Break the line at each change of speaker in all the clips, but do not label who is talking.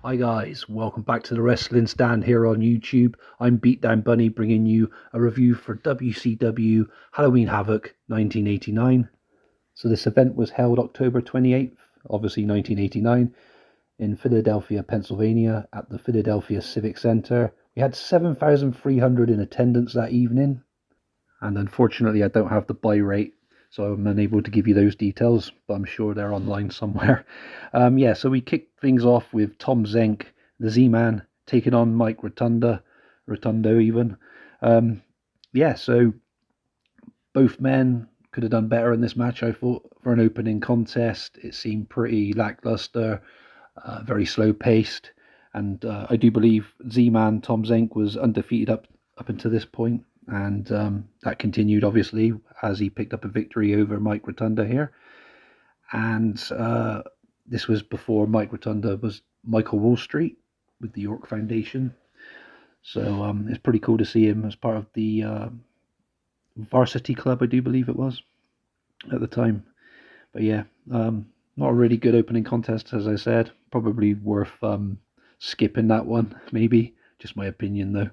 Hi guys, welcome back to the Wrestling Stand here on YouTube. I'm Beatdown Bunny bringing you a review for WCW Halloween Havoc 1989. So this event was held October 28th, obviously 1989, in Philadelphia, Pennsylvania at the Philadelphia Civic Center. We had 7,300 in attendance that evening, and unfortunately I don't have the buy rate, so I'm unable to give you those details, but I'm sure they're online somewhere. So we kicked things off with Tom Zenk, the Z-Man, taking on Mike Rotundo even. So both men could have done better in this match, I thought, for an opening contest. It seemed pretty lackluster, very slow-paced, and I do believe Z-Man, Tom Zenk, was undefeated up until this point. And that continued, obviously, as he picked up a victory over Mike Rotunda here. And this was before Mike Rotunda was Michael Wall Street with the York Foundation. So it's pretty cool to see him as part of the varsity club, I do believe it was, at the time. But yeah, not a really good opening contest, as I said. Probably worth skipping that one, maybe. Just my opinion, though.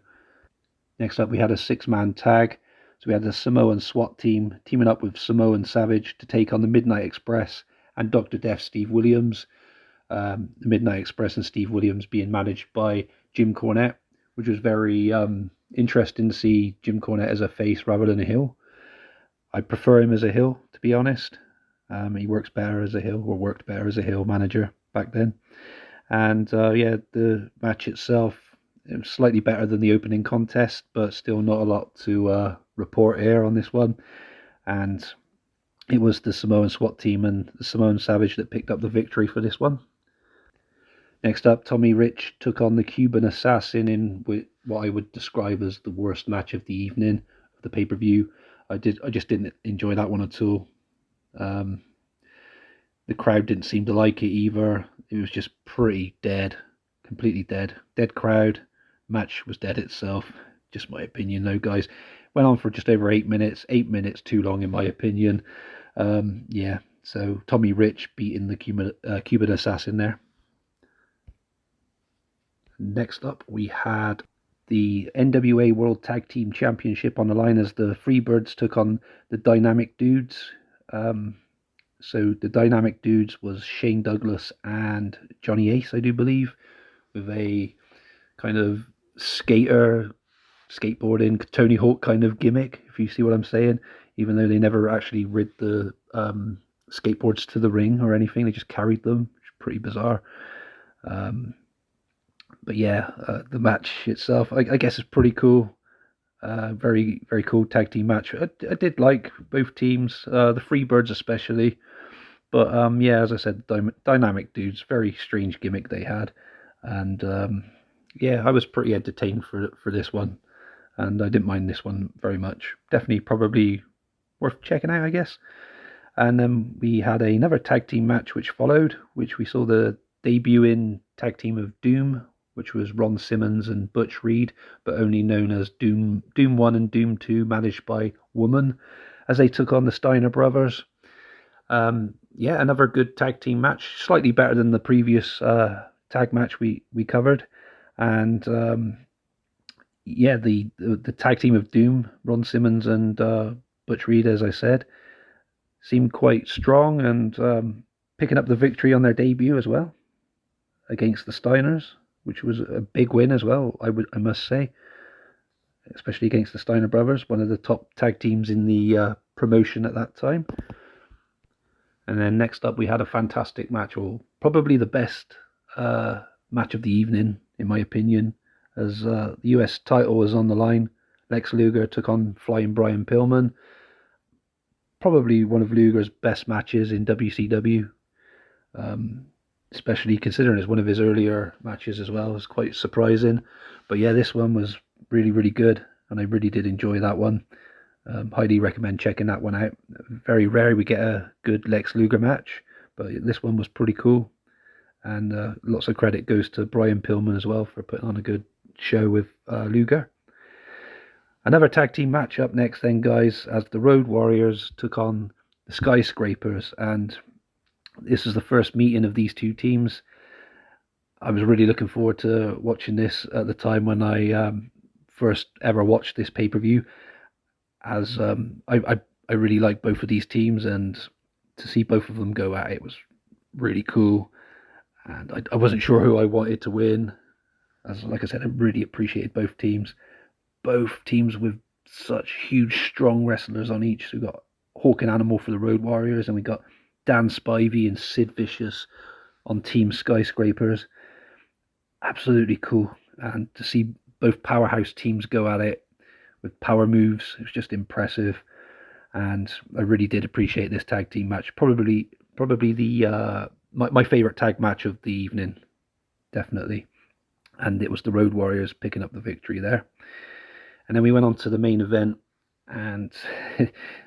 Next up, we had a six-man tag. So we had the Samoan SWAT team teaming up with Samoan Savage to take on the Midnight Express and Dr. Death Steve Williams. The Midnight Express and Steve Williams being managed by Jim Cornette, which was very interesting to see Jim Cornette as a face rather than a heel. I prefer him as a heel, to be honest. He worked better as a heel manager back then. And the match itself, it was slightly better than the opening contest, but still not a lot to report here on this one. And it was the Samoan SWAT team and the Samoan Savage that picked up the victory for this one. Next up, Tommy Rich took on the Cuban Assassin in what I would describe as the worst match of the evening of the pay-per-view. I just didn't enjoy that one at all. The crowd didn't seem to like it either. It was just pretty dead, completely dead. Dead crowd. Match was dead itself. Just my opinion, though, guys. Went on for just over 8 minutes. 8 minutes too long, in my opinion. So Tommy Rich beating the Cuban Assassin there. Next up, we had the NWA World Tag Team Championship on the line as the Freebirds took on the Dynamic Dudes. So the Dynamic Dudes was Shane Douglas and Johnny Ace, I do believe, with a kind of skateboarding Tony Hawk kind of gimmick, if you see what I'm saying, even though they never actually rid the skateboards to the ring or anything. They just carried them, which is pretty bizarre. The match itself, I guess, is pretty cool. Very, very cool tag team match. I did like both teams, the Freebirds especially. But as I said, Dynamic Dudes, very strange gimmick they had. And I was pretty entertained for this one. And I didn't mind this one very much. Definitely probably worth checking out, I guess. And then we had another tag team match which followed, which we saw the debuting tag team of Doom, which was Ron Simmons and Butch Reed, but only known as Doom 1 and Doom 2, managed by Woman, as they took on the Steiner Brothers. Another good tag team match, slightly better than the previous tag match we covered. And the tag team of Doom, Ron Simmons and Butch Reed, as I said, seemed quite strong and picking up the victory on their debut as well against the Steiners, which was a big win as well, I must say, especially against the Steiner Brothers, one of the top tag teams in the promotion at that time. And then next up, we had a fantastic match, or probably the best match of the evening, in my opinion, as the US title was on the line. Lex Luger took on Flying Brian Pillman. Probably one of Luger's best matches in WCW, especially considering it's one of his earlier matches as well. It was quite surprising. But yeah, this one was really, really good, and I really did enjoy that one. Highly recommend checking that one out. Very rare we get a good Lex Luger match, but this one was pretty cool. And lots of credit goes to Brian Pillman as well for putting on a good show with Luger. Another tag team match up next then, guys, as the Road Warriors took on the Skyscrapers. And this is the first meeting of these two teams. I was really looking forward to watching this at the time when I first ever watched this pay-per-view, as I really like both of these teams, and to see both of them go at it was really cool. And I wasn't sure who I wanted to win. As like I said, I really appreciated both teams. Both teams with such huge, strong wrestlers on each. So we got Hawk and Animal for the Road Warriors, and we got Dan Spivey and Sid Vicious on Team Skyscrapers. Absolutely cool. And to see both powerhouse teams go at it with power moves, it was just impressive. And I really did appreciate this tag team match. Probably the my favorite tag match of the evening, definitely. And it was the Road Warriors picking up the victory there. And then we went on to the main event, and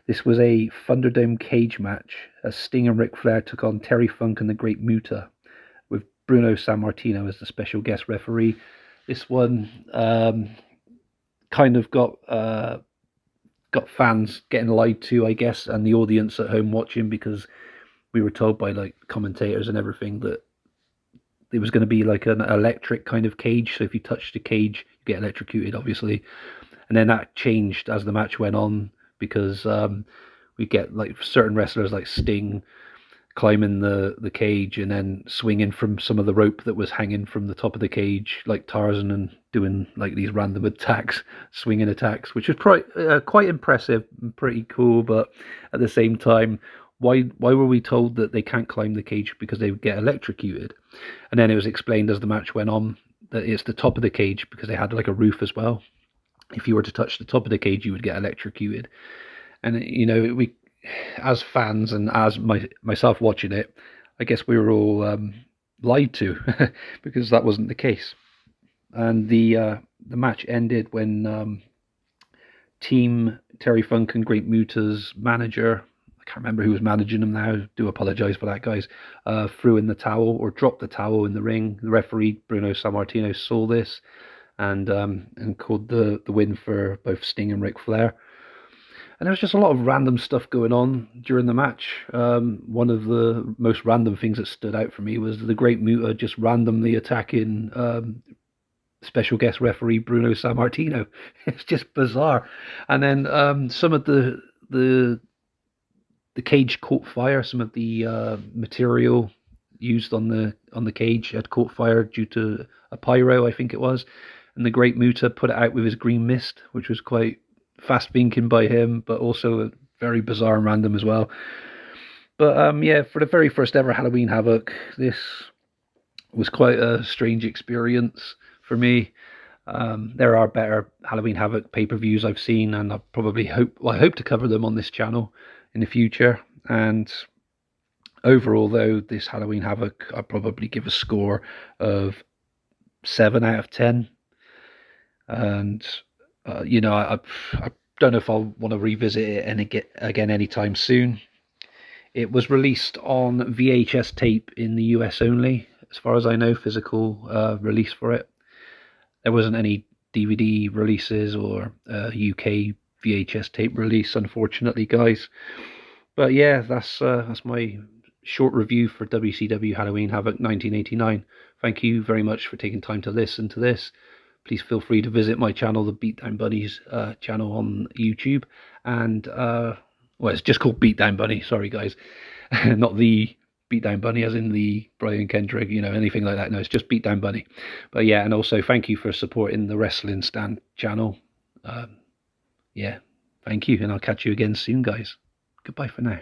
this was a Thunderdome cage match as Sting and Ric Flair took on Terry Funk and the Great Muta, with Bruno Sammartino as the special guest referee. This one kind of got fans getting lied to, I guess, and the audience at home watching, because we were told by like commentators and everything that it was going to be like an electric kind of cage. So if you touch the cage, you get electrocuted, obviously. And then that changed as the match went on, because we get like certain wrestlers like Sting climbing the cage and then swinging from some of the rope that was hanging from the top of the cage like Tarzan, and doing like these random attacks, swinging attacks, which was quite impressive and pretty cool. But at the same time, why were we told that they can't climb the cage because they would get electrocuted? And then it was explained as the match went on that it's the top of the cage because they had like a roof as well. If you were to touch the top of the cage, you would get electrocuted. And you know, we, as fans and as myself watching it, I guess we were all lied to because that wasn't the case. And the match ended when Team Terry Funk and Great Muta's manager, I can't remember who was managing them now, do apologise for that, guys, threw in the towel or dropped the towel in the ring. The referee, Bruno Sammartino, saw this and called the win for both Sting and Ric Flair. And there was just a lot of random stuff going on during the match. One of the most random things that stood out for me was the Great Muta just randomly attacking special guest referee Bruno Sammartino. It's just bizarre. And then some of the cage caught fire. Some of the material used on the cage had caught fire due to a pyro, I think it was. And the Great Muta put it out with his green mist, which was quite fast thinking by him, but also very bizarre and random as well. But yeah, for the very first ever Halloween Havoc, this was quite a strange experience for me. There are better Halloween Havoc pay-per-views I've seen, and I hope to cover them on this channel in the future. And overall, though, this Halloween Havoc, I'd probably give a score of 7 out of 10. And you know, I don't know if I'll want to revisit it and again anytime soon. It was released on VHS tape in the US only, as far as I know, physical release for it. There wasn't any DVD releases or UK VHS tape release, unfortunately, guys. But yeah, that's my short review for WCW Halloween Havoc 1989. Thank you very much for taking time to listen to this. Please feel free to visit my channel, the Beatdown Bunnies channel on YouTube. And, well, it's just called Beatdown Bunny. Sorry, guys. Not the Beatdown Bunny as in the Brian Kendrick, you know, anything like that. No, it's just Beatdown Bunny. But yeah, and also thank you for supporting the Wrestling Stand channel. Yeah, thank you. And I'll catch you again soon, guys. Goodbye for now.